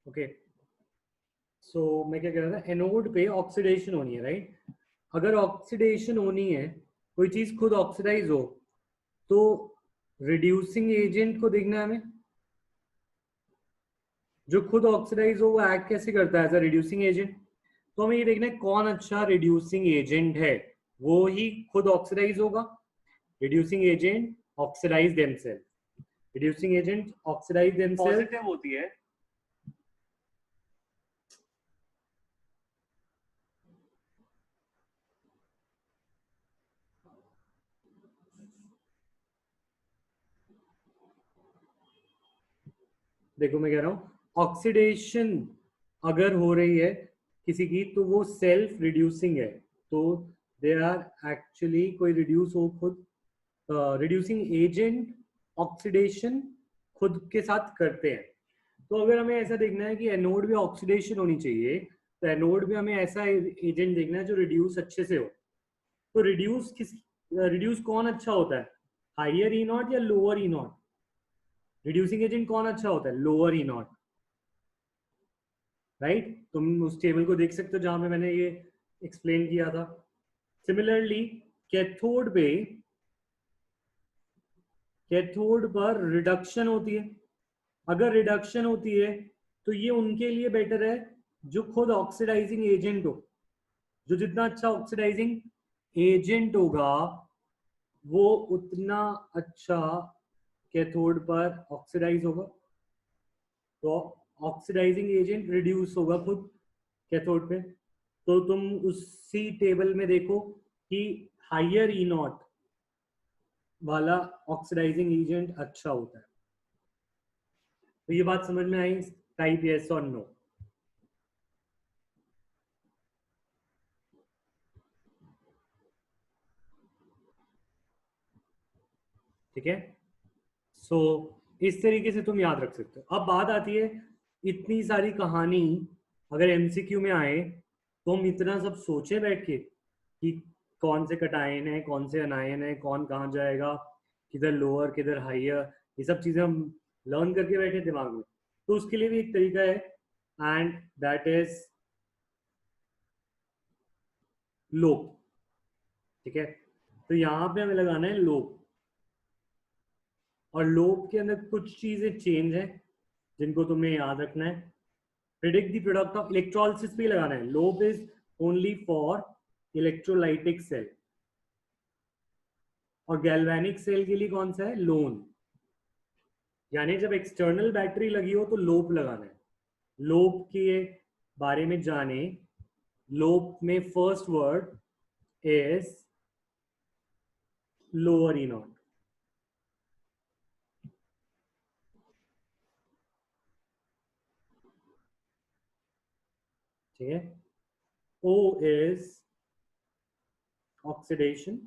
Okay so मैं क्या कह रहा था, एनोड पे ऑक्सीडेशन होनी है, राइट? अगर ऑक्सीडेशन होनी है, कोई चीज खुद ऑक्सीडाइज हो, तो रिड्यूसिंग एजेंट को देखना है हमें। जो खुद ऑक्सीडाइज हो वो एक्ट कैसे करता है एज अ रिड्यूसिंग एजेंट? तो हमें ये देखना है कौन अच्छा रिड्यूसिंग एजेंट है, वो ही खुद ऑक्सीडाइज होगा। Reducing agent oxidise themselves, reducing agent oxidise themselves positive होती है। देखो मैं कह रहा हूं, ऑक्सीडेशन अगर हो रही है किसी की, तो वो सेल्फ रिड्यूसिंग है। तो दे आर एक्चुअली, कोई रिड्यूस हो खुद, रिड्यूसिंग एजेंट ऑक्सीडेशन खुद के साथ करते हैं। तो अगर हमें ऐसा देखना है कि एनोड में ऑक्सीडेशन होनी चाहिए, तो एनोड में हमें ऐसा एजेंट देखना है जो रिड्यूस अच्छे से हो। तो रिड्यूस कौन अच्छा होता है, हाइयर ई नॉट या lower E not? Reducing agent कौन अच्छा होता है, लोअर ई नॉट, राइट? तुम उस टेबल को देख सकते हो जहां पे मैंने ये एक्सप्लेन किया था। सिमिलरली कैथोड पे, कैथोड पर रिडक्शन होती है। अगर रिडक्शन होती है तो ये उनके लिए बेटर है जो खुद ऑक्सीडाइजिंग एजेंट हो। जो जितना अच्छा ऑक्सीडाइजिंग एजेंट होगा, वो उतना अच्छा कैथोड पर ऑक्सीडाइज होगा। तो ऑक्सीडाइजिंग एजेंट रिड्यूस होगा खुद कैथोड पे। तो तुम उसी टेबल में देखो कि हाइयर ई नॉट वाला ऑक्सीडाइजिंग एजेंट अच्छा होता है। तो ये बात समझ में आई, टाइप यस और नो? ठीक है, सो इस तरीके से तुम याद रख सकते हो। अब बात आती है, इतनी सारी कहानी अगर एमसीक्यू में आए तो हम इतना सब सोचे बैठ के कि कौन से कटायन है, कौन से अनायन है, कौन कहाँ जाएगा, किधर लोअर किधर हाइयर, ये सब चीजें हम लर्न करके बैठे दिमाग में। तो उसके लिए भी एक तरीका है, एंड दैट इज लोप। ठीक है, तो यहाँ पे हमें लगाना है लोप, और लोप के अंदर कुछ चीजें चेंज है जिनको तुम्हें याद रखना है। Predict the product of electrolysis पे लगाना है। लोप is only for electrolytic cell, और गैल्वेनिक सेल के लिए कौन सा है, लोन। यानी जब एक्सटर्नल बैटरी लगी हो तो लोप लगाना है। लोप के बारे में जाने, लोप में first word is lower E naught. ठीक है, O is oxidation,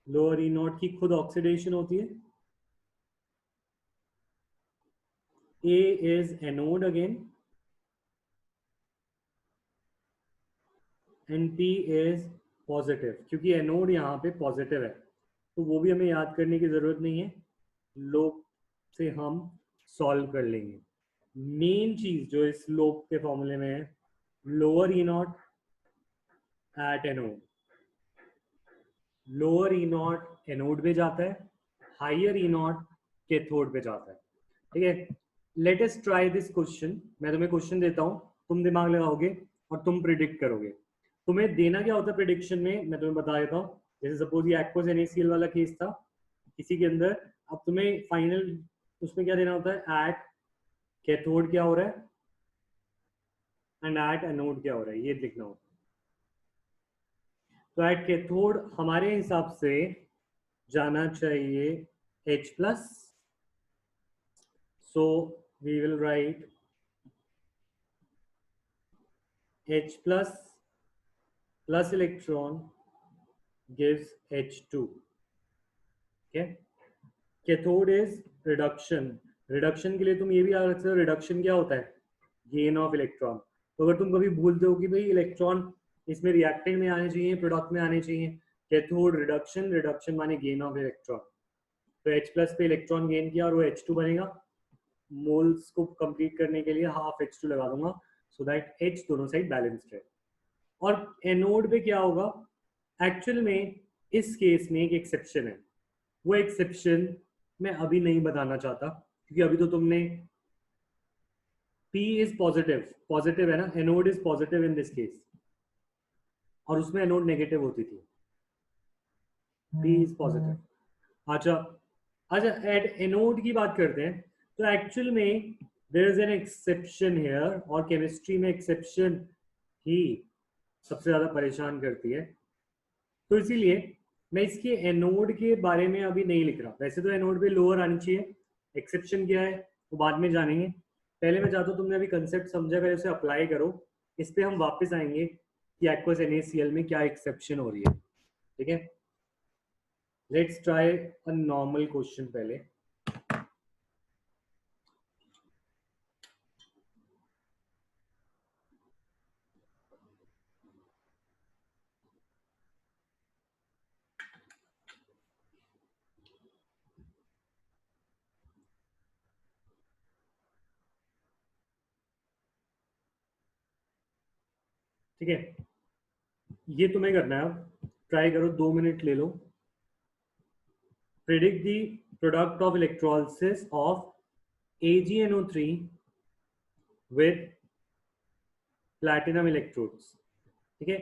lower E naught की खुद ऑक्सीडेशन होती है। A is anode again, and P is positive, क्योंकि एनोड यहाँ पे पॉजिटिव है, तो वो भी हमें याद करने की जरूरत नहीं है, लोप से हम सॉल्व कर लेंगे। मेन चीज जो इस लोप के फॉर्मूले में है, lower E not at anode, lower E not anode पे जाता है, हाइयर ई नॉट कैथोड पे जाता है। ठीक है, let us try this question. मैं तुम्हें क्वेश्चन देता हूं, तुम दिमाग लगाओगे और तुम प्रिडिक्ट करोगे। तुम्हें देना क्या होता है प्रिडिक्शन में, मैं तुम्हें बता देता हूँ। जैसे सपोज ये एक्वस NaCl वाला केस था किसी के अंदर, अब तुम्हें फाइनल उसमें क्या देना होता है, एट कैथोड क्या हो रहा है एंड एट एनोड क्या हो रहा है, ये लिखना होता है। तो एट कैथोड हमारे हिसाब से जाना चाहिए H+, so we will write H+ plus electron gives H2. Okay, cathode is reduction. Reduction के लिए तुम ये भी याद रख सकते हो, रिडक्शन क्या होता है, गेन ऑफ इलेक्ट्रॉन। तो अगर तुम कभी भूलते हो कि भाई इलेक्ट्रॉन इसमें रिएक्टेंट में आने चाहिए, प्रोडक्ट में आने चाहिए, कैथोड रिडक्शन, रिडक्शन माने गेन ऑफ इलेक्ट्रॉन, तो H+ पे इलेक्ट्रॉन गेन किया और वो H2 बनेगा। मोल्स को कंप्लीट करने के लिए हाफ H2 लगा दूंगा सो दैट H दोनों साइड बैलेंस्ड है। और एनोड पे क्या होगा, एक्चुअल में इस केस में एक एक्सेप्शन है, वो एक्सेप्शन मैं अभी नहीं बताना चाहता क्योंकि अभी तो तुमने P इज पॉजिटिव, पॉजिटिव है ना, anode is positive in this case, और उसमें एनोड नेगेटिव होती थी, P इज पॉजिटिव। अच्छा अच्छा, एट एनोड की बात करते हैं तो एक्चुअल में there is an exception here, और केमिस्ट्री में एक्सेप्शन ही सबसे ज्यादा परेशान करती है, तो इसीलिए मैं इसके एनोड के बारे में अभी नहीं लिख रहा। वैसे तो एनोड पे लोअर आनी चाहिए, एक्सेप्शन क्या है वो बाद में जानेंगे, पहले मैं चाहता हूँ तुमने अभी कंसेप्ट समझा, पहले उसे अप्लाई करो, इस पे हम वापस आएंगे कि एक्वस NaCl में क्या एक्सेप्शन हो रही है। ठीक है, let's try a normal question पहले। ठीक है, ये तुम्हें करना है, अब ट्राई करो, 2 मिनट ले लो। Predict the product of electrolysis of AgNO3 with platinum electrodes. ठीक है,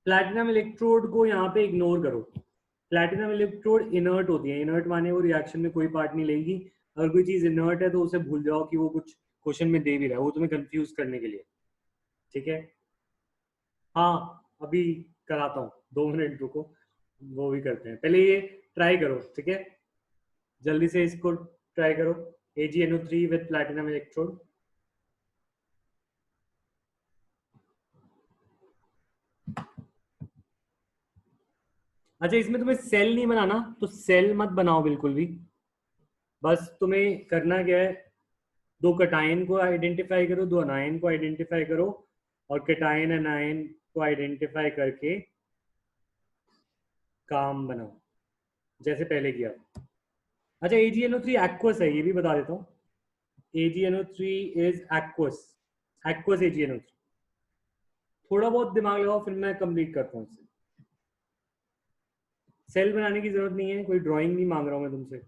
प्लैटिनम इलेक्ट्रोड को यहाँ पे इग्नोर करो, प्लैटिनम इलेक्ट्रोड इनर्ट होती है, इनर्ट माने वो रिएक्शन में कोई पार्ट नहीं लेगी, अगर कोई चीज इनर्ट है तो उसे भूल जाओ कि वो कुछ क्वेश्चन में दे भी रहा है, वो तुम्हें कंफ्यूज करने के लिए। ठीक है, हाँ अभी कराता हूँ, 2 मिनट रुको, वो भी करते हैं, पहले ये ट्राई करो। ठीक है, जल्दी से इसको ट्राई करो, AgNO3 विद प्लैटिनम इलेक्ट्रोड। अच्छा, इसमें तुम्हें सेल नहीं बनाना तो सेल मत बनाओ बिल्कुल भी, बस तुम्हें करना क्या है, 2 कटायन को आइडेंटिफाई करो, 2 अनायन को आइडेंटिफाई करो, और कटायन अनायन को आइडेंटिफाई करके काम बनाओ जैसे पहले किया। अच्छा, AgNO3 एक्वस है, ये भी बता देता हूँ, AgNO3 is aqueous, aqueous AgNO3। थोड़ा बहुत दिमाग लगाओ फिर मैं कंप्लीट करता हूँ इसे। सेल बनाने की जरूरत नहीं है, कोई ड्राइंग नहीं मांग रहा हूँ मैं तुमसे।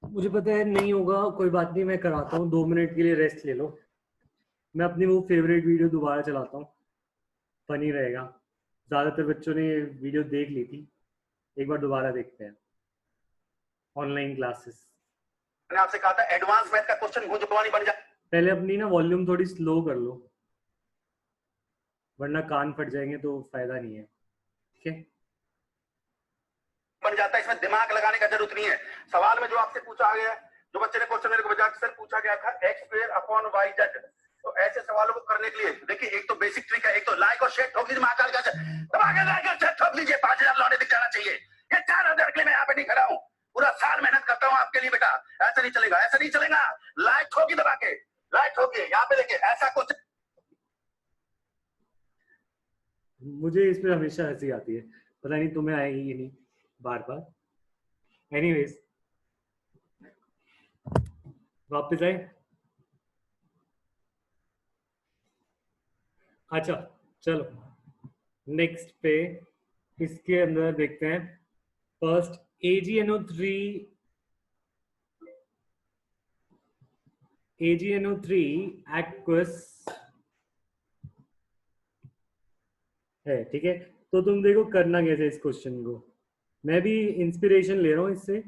मुझे पता है नहीं होगा, कोई बात नहीं, मैं कराता हूँ, 2 मिनट के लिए रेस्ट ले लो, मैं अपनी वो फेवरेट वीडियो दोबारा चलाता हूँ, फनी रहेगा, ज्यादातर बच्चों ने वीडियो देख ली थी, एक बार दोबारा देखते हैं, ऑनलाइन क्लासेस। मैंने आपसे कहा था एडवांस मैथ का क्वेश्चन गुंजवानी बन जाए, पहले अपनी ना वॉल्यूम थोड़ी स्लो कर लो, वरना कान फट जाएंगे तो फायदा नहीं है। ठीक है, बन जाता है, इसमें दिमाग लगाने का जरूरत नहीं है। सवाल में जो आपसे पूछा गया, जो बच्चे ने क्वेश्चन मेरे को बजाज से पूछा गया था, x² / y/z, तो ऐसे सवालों को करने के लिए देखिए, एक तो बेसिक ट्रिक है, एक तो लाइक और शेयर ठोक लीजिए, महाकाल का दबाकर लाइक और शेयर ठोक लीजिए, 5000 लौटे दिख जाना चाहिए। ये 4000 के लिए मैं यहाँ पे नहीं खड़ा हूँ, पूरा साल मेहनत करता हूँ आपके लिए बेटा, ऐसा नहीं चलेगा, ऐसा नहीं चलेगा, लाइक ठोकी दबा के, लाइक ठोकी, यहाँ पे देखिए ऐसा कुछ। मुझे इस पे हमेशा हंसी आती है, पता नहीं तुम्हें आएगी कि नहीं बार बार। एनीवेज, वापस आए। अच्छा चलो, नेक्स्ट पे इसके अंदर देखते हैं, फर्स्ट AgNO3 एक्वस है। ठीक है, तो तुम देखो करना कैसे इस क्वेश्चन को, मैं भी इंस्पिरेशन ले रहा हूँ इससे,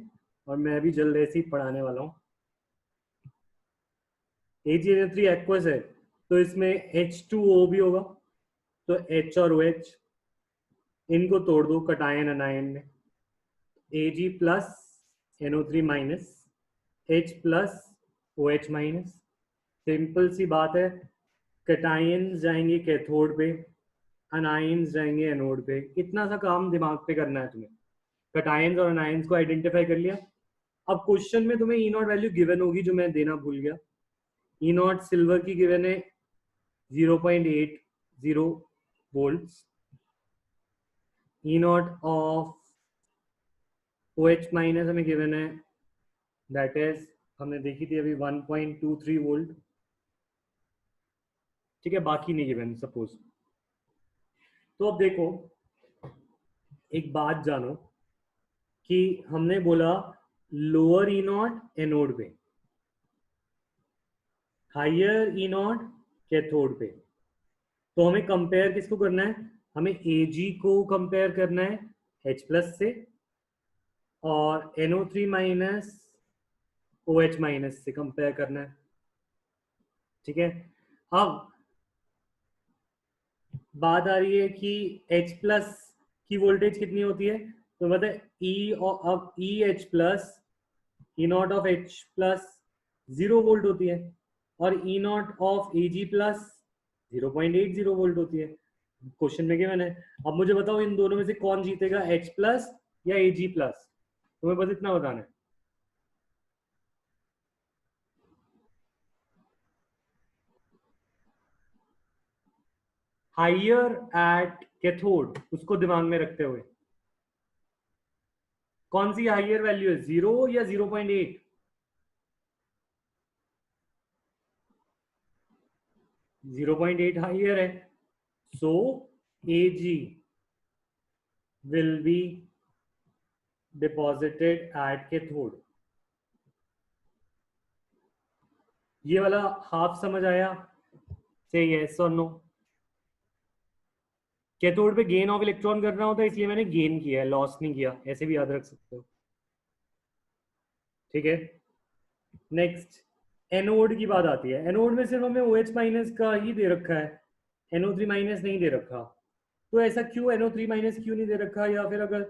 और मैं भी जल्द ऐसे ही पढ़ाने वाला हूँ। AgNO3 एक्वस है तो इसमें H2O भी होगा, तो H और OH, इनको तोड़ दो कटायन अनायन में, Ag plus NO3 minus H plus OH minus. Simple सी बात है, कटायंस जाएंगे कैथोड पे, अनायंस जाएंगे एनोड पे। इतना सा काम दिमाग पे करना है तुम्हें। कटायंस और अनायंस को आइडेंटिफाई कर लिया। अब क्वेश्चन में तुम्हें ई नॉट वैल्यू गिवन होगी, जो मैं देना भूल गया। ई नॉट सिल्वर की गिवन है 0.80 volts. E naught of OH minus हमें गिवन है, दैट इज हमने देखी थी अभी 1.23 वोल्ट। ठीक है, बाकी नहीं गिवन सपोज। तो अब देखो, एक बात जानो कि हमने बोला लोअर ई नॉट एनोड पे, हायर ई नॉट कैथोड पे। तो हमें कंपेयर किसको करना है? हमें Ag को कंपेयर करना है H प्लस से, और NO3 माइनस OH माइनस से कंपेयर करना है। ठीक है, अब बात आ रही है कि H प्लस की वोल्टेज कितनी होती है, तो बताए अब EH plus E naught of H plus 0 volt होती है, और E naught of Ag plus 0.80 volt होती है। क्वेश्चन में गिवन है। अब मुझे बताओ इन दोनों में से कौन जीतेगा, H प्लस या Ag प्लस? तुम्हें बस इतना बताना है। हायर एट कैथोड, उसको दिमाग में रखते हुए कौन सी हायर वैल्यू है, 0 या 0.8? 0.8 हायर है, सो Ag will be deposited at cathode। ये वाला हाफ समझ आया? से यस और नो। कैथोड पे गेन ऑफ इलेक्ट्रॉन करना होता है, इसलिए मैंने गेन किया है, लॉस नहीं किया, ऐसे भी याद रख सकते हो। ठीक है, नेक्स्ट एनोड की बात आती है। एनोड में सिर्फ हमें OH माइनस का ही दे रखा है, NO3 माइनस नहीं दे रखा। तो ऐसा क्यों NO3 माइनस क्यों नहीं दे रखा, या फिर अगर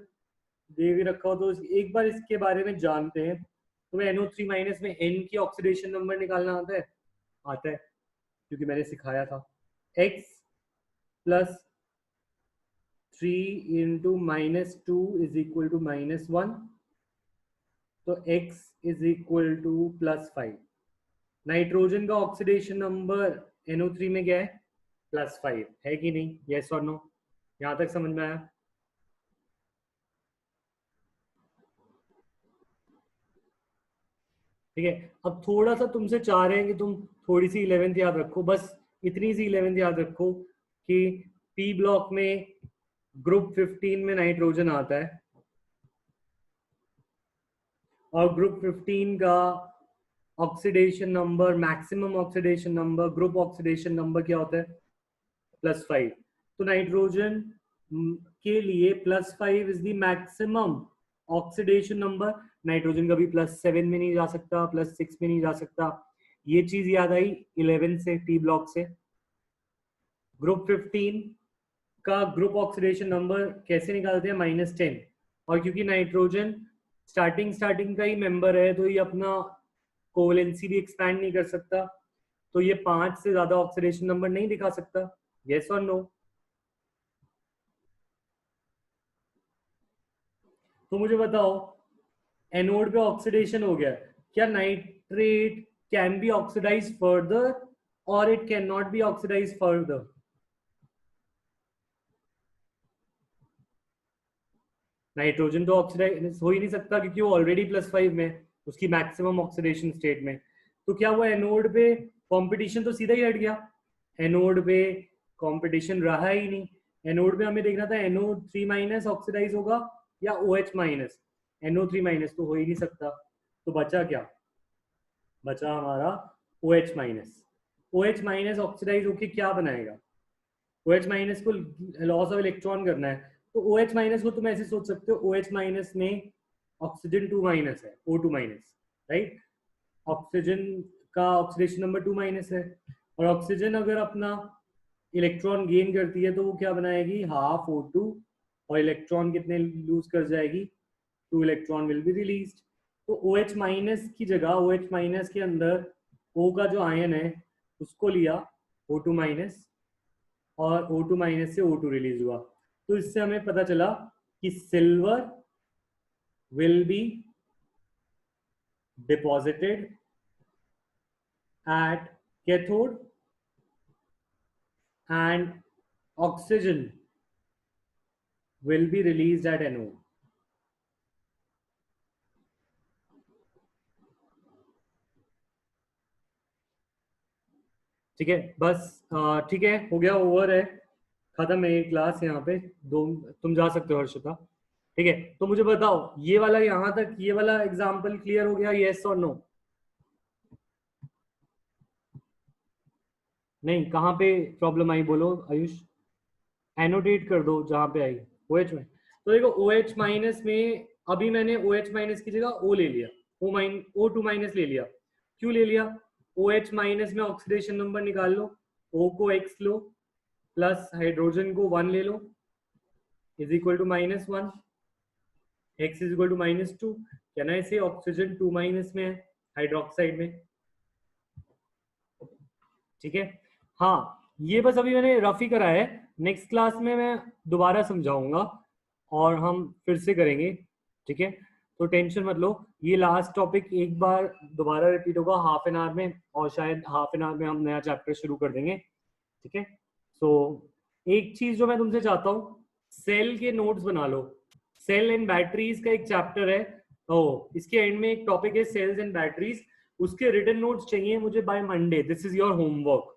दे भी रखा हो तो एक बार इसके बारे में जानते हैं। तुम्हें NO3 माइनस में N की ऑक्सीडेशन नंबर निकालना आता है? आता है, क्योंकि मैंने सिखाया था। X plus 3 into -2 is equal to -1, तो X is equal to +5। Nitrogen का ऑक्सीडेशन नंबर NO3 में क्या है? +5 है कि नहीं? यस और नो? यहां तक समझ में आया? ठीक है, अब थोड़ा सा तुमसे चाह रहे हैं कि तुम थोड़ी सी 11th याद रखो, बस इतनी सी 11th याद रखो कि पी ब्लॉक में ग्रुप 15 में नाइट्रोजन आता है, और ग्रुप 15 का oxidation number, maximum oxidation number, group oxidation number क्या होता है? +5। तो नाइट्रोजन के लिए +5 is the maximum oxidation number. Nitrogen कभी +7 में नहीं जा सकता, +6 में नहीं जा सकता। ये चीज याद आई 11 से, टी ब्लॉक से। ग्रुप 15 का ग्रुप ऑक्सीडेशन नंबर कैसे निकालते हैं? -10। और क्योंकि नाइट्रोजन स्टार्टिंग का ही मेंबर है, तो ये अपना कोवेलेंसी भी एक्सपैंड नहीं कर सकता, तो ये 5 से ज्यादा ऑक्सीडेशन नंबर नहीं दिखा सकता। यस और नो? तो मुझे बताओ, एनोड पे ऑक्सीडेशन हो गया, क्या nitrate can be oxidise further और it can not be oxidise further? Nitrogen तो ऑक्सीडाइज हो ही नहीं सकता, क्योंकि वो ऑलरेडी +5 में, उसकी मैक्सिमम ऑक्सीडेशन स्टेट में। तो क्या वो एनोड पे कंपटीशन तो सीधा ही हट गया, एनोड पे कंपटीशन रहा ही नहीं। एनोड पे हमें देखना था NO3 माइनस ऑक्सीडाइज होगा या OH माइनस। NO3 माइनस तो हो ही नहीं सकता, तो बचा क्या? बचा हमारा OH minus. OH minus oxidise होके क्या बनाएगा? OH माइनस को लॉस ऑफ इलेक्ट्रॉन करना है, तो OH माइनस को तुम ऐसे सोच सकते हो, OH माइनस में ऑक्सीजन 2 माइनस है, O2 माइनस, राइट? ऑक्सीजन का ऑक्सीडेशन नंबर 2 माइनस है, और ऑक्सीजन अगर अपना इलेक्ट्रॉन गेन करती है तो वो क्या बनाएगी? ½ O2 और इलेक्ट्रॉन कितने लूज कर जाएगी, 2 इलेक्ट्रॉन विल बी रिलीज्ड। तो OH माइनस की जगह OH माइनस के अंदर O का जो आयन है उसको लिया O2 माइनस, और O2 माइनस से O2 रिलीज हुआ। तो इससे हमें पता चला कि silver will be deposited at cathode and oxygen will be released at anode. ठीक है, बस ठीक है, हो गया, ओवर है, खत्म है ये क्लास। यहाँ पे दो तुम जा सकते हो हर्षिता। ठीक है, तो मुझे बताओ ये वाला यहाँ तक, ये वाला एग्जाम्पल क्लियर हो गया, येस और नो? नहीं, कहाँ पे प्रॉब्लम आई बोलो आयुष, एनोटेट कर दो जहां पे आई। OH में तो देखो OH माइनस में अभी मैंने OH माइनस की जगह O ले लिया, O2 माइनस ले लिया। क्यों ले लिया? OH माइनस में ऑक्सीडेशन नंबर निकाल लो, O को X लो प्लस हाइड्रोजन को 1 ले लो, is equal to -1, X is equal to -2। क्या ना, इसे ऑक्सीजन 2 माइनस में है हाइड्रोक्साइड में। ठीक है, हाँ ये बस अभी मैंने रफ ही करा है, नेक्स्ट क्लास में मैं दोबारा समझाऊंगा और हम फिर से करेंगे। ठीक है, तो टेंशन मत लो, ये लास्ट टॉपिक एक बार दोबारा रिपीट होगा हाफ एन आवर में, और शायद हाफ एन आवर में हम नया चैप्टर शुरू कर देंगे। ठीक है, सो एक चीज जो मैं तुमसे चाहता हूँ, सेल के नोट्स बना लो। सेल एंड बैटरीज का एक चैप्टर है, इसके एंड में एक टॉपिक है सेल्स एंड बैटरीज, उसके रिटन नोट्स चाहिए मुझे by Monday. This is your homework.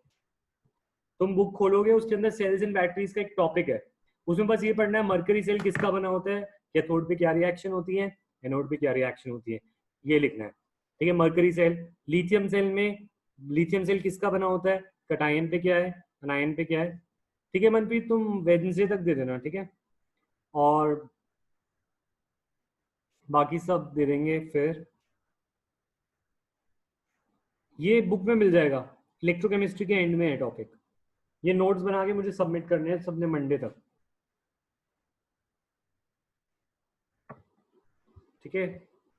तुम बुक खोलोगे, उसके अंदर सेल्स एंड बैटरीज का एक टॉपिक है, उसमें बस ये पढ़ना है मरकरी सेल किसका बना होता है, कैथोड पे क्या रिएक्शन होती है, एनोड पे क्या रिएक्शन होती है, ये लिखना है। ठीक है, मरकरी सेल। लिथियम सेल में लिथियम सेल किसका बना होता है, कटायन पे क्या है, अनायन पे क्या है। ठीक है मनप्रीत, तुम वेडनेसडे तक दे देना। ठीक है, और बाकी सब दे देंगे फिर, ये बुक में मिल जाएगा, इलेक्ट्रोकेमिस्ट्री के एंड में है टॉपिक। ये नोट्स बना के मुझे सबमिट करने हैं सबने मंडे तक। ठीक है,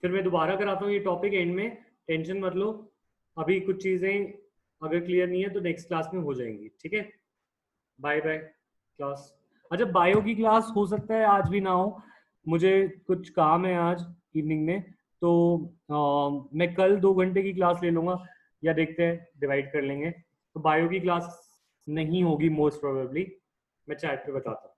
फिर मैं दोबारा कराता हूँ ये टॉपिक एंड में, टेंशन मत लो। अभी कुछ चीजें अगर क्लियर नहीं है तो नेक्स्ट क्लास में हो जाएंगी। ठीक है, बाय बाय क्लास। अच्छा, बायो की क्लास हो सकता है आज भी ना हो, मुझे कुछ काम है आज इवनिंग में, तो मैं कल 2 घंटे की क्लास ले लूंगा, या देखते हैं डिवाइड कर लेंगे। तो बायो की क्लास नहीं होगी मोस्ट प्रोबेबली, मैं चैट पे बताता हूँ।